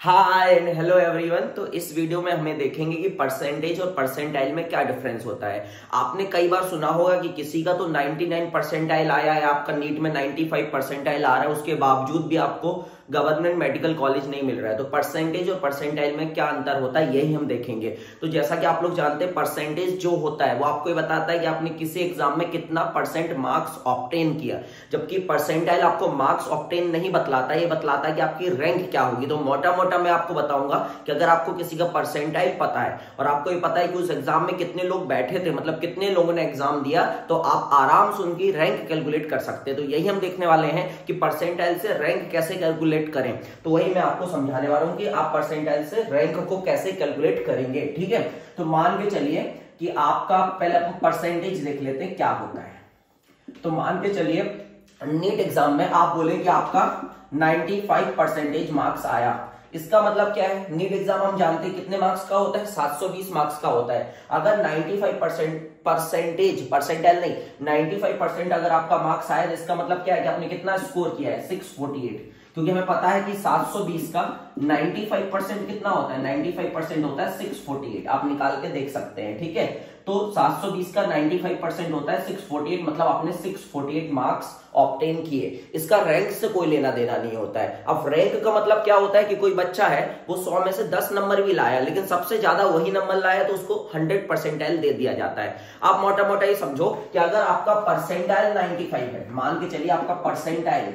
Hi and hello everyone. तो इस video में हमें देखेंगे कि परसेंटेज और परसेंटाइल में क्या डिफरेंस होता है। आपने कई बार सुना होगा कि किसी का तो 99 परसेंटाइल आया है, आपका नीट में 95 परसेंटाइल आ रहा है, उसके बावजूद भी आपको गवर्नमेंट मेडिकल कॉलेज नहीं मिल रहा है। तो परसेंटेज और परसेंटाइल में क्या अंतर होता है यही हम देखेंगे। तो जैसा कि आप लोग जानते हैं, परसेंटेज जो होता है वो आपको ये बताता है कि आपने किसी एग्जाम में कितना परसेंट मार्क्स ऑब्टेन किया, जबकि परसेंटाइल आपको मार्क्स ऑब्टेन नहीं बतलाता, ये बतलाता है कि आपकी रैंक क्या होगी। तो मोटा मोटा मैं आपको बताऊंगा कि अगर आपको किसी का परसेंटाइल पता है और आपको ये पता है कि उस एग्जाम में कितने लोग बैठे थे, मतलब कितने लोगों ने एग्जाम दिया, तो आप आराम से उनकी रैंक कैलकुलेट कर सकते हैं। तो यही हम देखने वाले हैं कि परसेंटाइल से रैंक कैसे कैलकुलेट करें। तो वही मैं आपको समझाने वाला हूं कि आप परसेंटाइल से रैंक को कैसे कैलकुलेट करेंगे। ठीक है, तो मान के चलिए कि आपका पहले परसेंटेज देख लेते हैं क्या होता है। तो मान के चलिए नीट एग्जाम में आप बोले कि आपका 95 परसेंटेज मार्क्स आया। इसका मतलब क्या है, नीट एग्जाम हम जानते हैं कितने मार्क्स का होता है, 720 मार्क्स का होता है। अगर 95% परसेंटाइल नहीं 95% अगर आपका मार्क्स आया, इसका मतलब क्या है कि आपने कितना स्कोर किया है, 648। क्योंकि हमें पता है कि 720 का 95% कितना होता है, 95% होता है 648। आप निकाल के देख सकते हैं। ठीक है, तो 720 का 95% होता है 648, मतलब आपने 648 मार्क्स ऑब्टेन किए। इसका रैंक से कोई लेना देना नहीं होता है। अब रैंक का मतलब क्या होता है कि कोई बच्चा है वो 100 में से 10 नंबर भी लाया, लेकिन सबसे ज्यादा वही नंबर लाया तो उसको 100 परसेंटाइल दे दिया जाता है। आप मोटा मोटा ये समझो कि अगर आपका परसेंटाइल 95 है, मान के चलिए आपका परसेंटाइल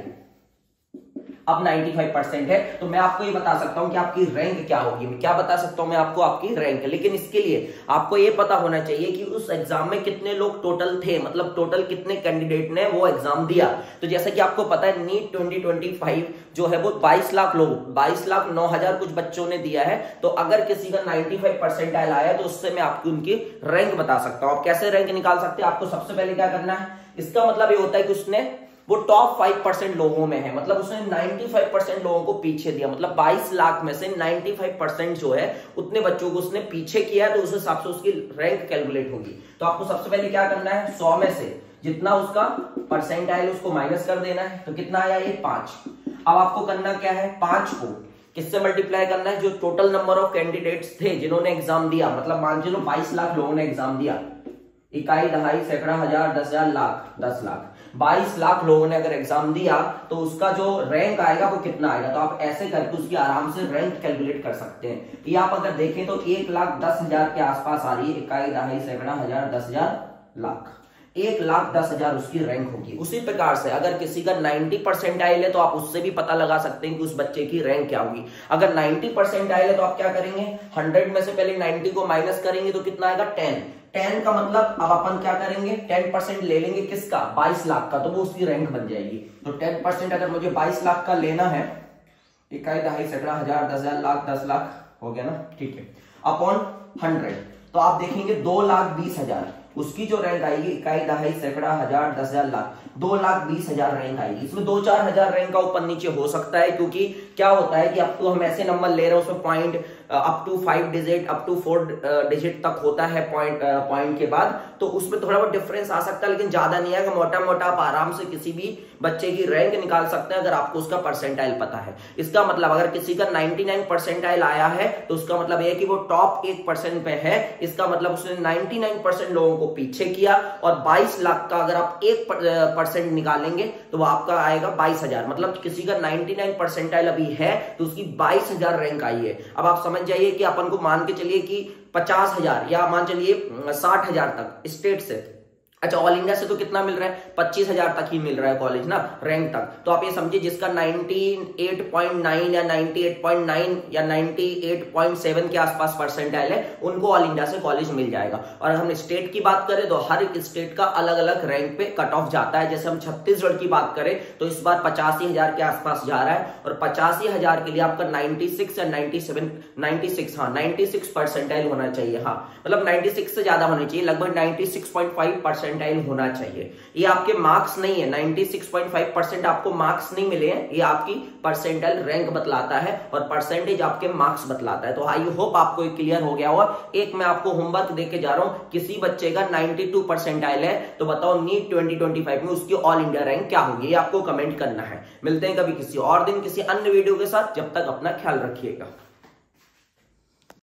अब 95% है, तो मैं आपको ये बता सकता हूं कि आपकी रैंक क्या होगी। मैं क्या बता सकता हूं मैं आपको, आपकी रैंक। लेकिन इसके लिए आपको ये पता होना चाहिए कि उस एग्जाम में कितने लोग टोटल थे, मतलब टोटल कितने कैंडिडेट ने वो एग्जाम दिया। तो जैसा कि आपको पता है नीट 2025 जो है वो 22 लाख लोग 22,09,000 कुछ बच्चों ने दिया है। तो अगर किसी का 95 परसेंटाइल आया तो उससे मैं आपकी उनकी रैंक बता सकता हूं। आप कैसे रैंक निकाल सकते हैं, आपको सबसे पहले क्या करना है, इसका मतलब ये होता है कि उसने वो टॉप 5% लोगों में है, मतलब उसने 95% लोगों को पीछे दिया, मतलब 22 लाख में से 95% जो है उतने बच्चों को उसने पीछे किया, तो उस हिसाब से उसकी रैंक कैलकुलेट होगी। तो आपको सबसे पहले क्या करना है, 100 में से जितना उसका परसेंटाइल उसको माइनस कर देना है। तो कितना आया ये 5। अब आपको करना क्या है, 5 को किससे मल्टीप्लाई करना है, जो टोटल नंबर ऑफ कैंडिडेट्स थे जिन्होंने एग्जाम दिया, मतलब मान चलो 22 लाख लोगों ने एग्जाम दिया, इकाई दहाई सैकड़ा हजार 10,000 लाख 10 लाख 22 लाख लोगों ने अगर एग्जाम दिया तो उसका जो रैंक आएगा वो कितना आएगा। तो आप ऐसे करके उसकी आराम से रैंक कैलकुलेट कर सकते हैं। ये आप अगर देखें तो 1,10,000 के आसपास आ रही है, इकाई दहाई सैकड़ा हजार 10,000 लाख 1,10,000 उसकी रैंक होगी। उसी प्रकार से अगर किसी का 90 परसेंटाइल है तो आप उससे भी पता लगा सकते हैं कि उस बच्चे की रैंक क्या होगी। अगर 90 परसेंटाइल है तो आप क्या करेंगे, 100 में से पहले 90 को माइनस करेंगे तो कितना आएगा 10 का मतलब अब अपन क्या करेंगे, 10% ले लेंगे किसका, 22 लाख का, तो वो उसकी रैंक बन जाएगी। तो 10% अगर मुझे 22 लाख का लेना है, इकाई दहाई सैकड़ा हजार 10,000 लाख 10 लाख हो गया ना, ठीक है, अपॉन 100, तो आप देखेंगे 2,20,000 उसकी जो रैंक आएगी, इकाई दहाई सैकड़ा हजार 10,000 लाख 2,20,000 रैंक आएगी। इसमें 2-4 हजार रैंक का ऊपर नीचे हो सकता है, क्योंकि क्या होता है कि अब तो हम ऐसे नंबर ले रहे हैं उसमें point up to 5 digit up to 4 digit तक होता है पॉइंट के बाद, तो उसमें थोड़ा बहुत डिफरेंस आ सकता है, लेकिन ज्यादा नहीं है। मोटा मोटा आप आराम से किसी भी बच्चे की रैंक निकाल सकते हैं अगर आपको उसका परसेंटाइल पता है। इसका मतलब अगर किसी का 99 परसेंटाइल आया है तो उसका मतलब यह है कि वो टॉप 1% पे है। इसका मतलब उसने 99% लोगों को पीछे किया, और 22 लाख का अगर आप 1% निकालेंगे तो वो आपका आएगा 22,000, मतलब किसी का 99 परसेंटाइल अभी है तो उसकी 22,000 रैंक आई है। अब आप समझ जाइए कि अपन को मान के चलिए कि 50,000 या मान चलिए 60,000 तक स्टेट से, अच्छा ऑल इंडिया से तो कितना मिल रहा है, 25,000 तक ही मिल रहा है कॉलेज ना, रैंक तक। तो आप ये समझिए जिसका 98.9 या 98.9 या 98.7 के आसपास परसेंटाइल है, उनको ऑल इंडिया से कॉलेज मिल जाएगा। और हम स्टेट की बात करें तो हर एक स्टेट का अलग अलग रैंक पे कट ऑफ जाता है। जैसे हम छत्तीसगढ़ की बात करें तो इस बार 85,000 के आसपास जा रहा है, और 85,000 के लिए आपका 96 या 96 परसेंटाइल होना चाहिए। हाँ, मतलब 96 से ज्यादा होनी चाहिए, लगभग 96.5% परसेंटाइल होना चाहिए। ये आपके मार्क्स नहीं है, 96.5% आपको मार्क्स नहीं मिले हैं, ये आपकी परसेंटाइल रैंक बतलाता है और परसेंटेज आपके मार्क्स बतलाता है। तो आई होप आपको ये क्लियर हो गया होगा। एक मैं आपको होमवर्क देके जा रहा हूं, किसी बच्चे का 92 परसेंटाइल है तो बताओ नीट 2025 में उसकी ऑल इंडिया रैंक क्या होगी, ये आपको कमेंट करना है। मिलते हैं कभी किसी और दिन किसी अन्य वीडियो के साथ, जब तक अपना ख्याल रखिएगा।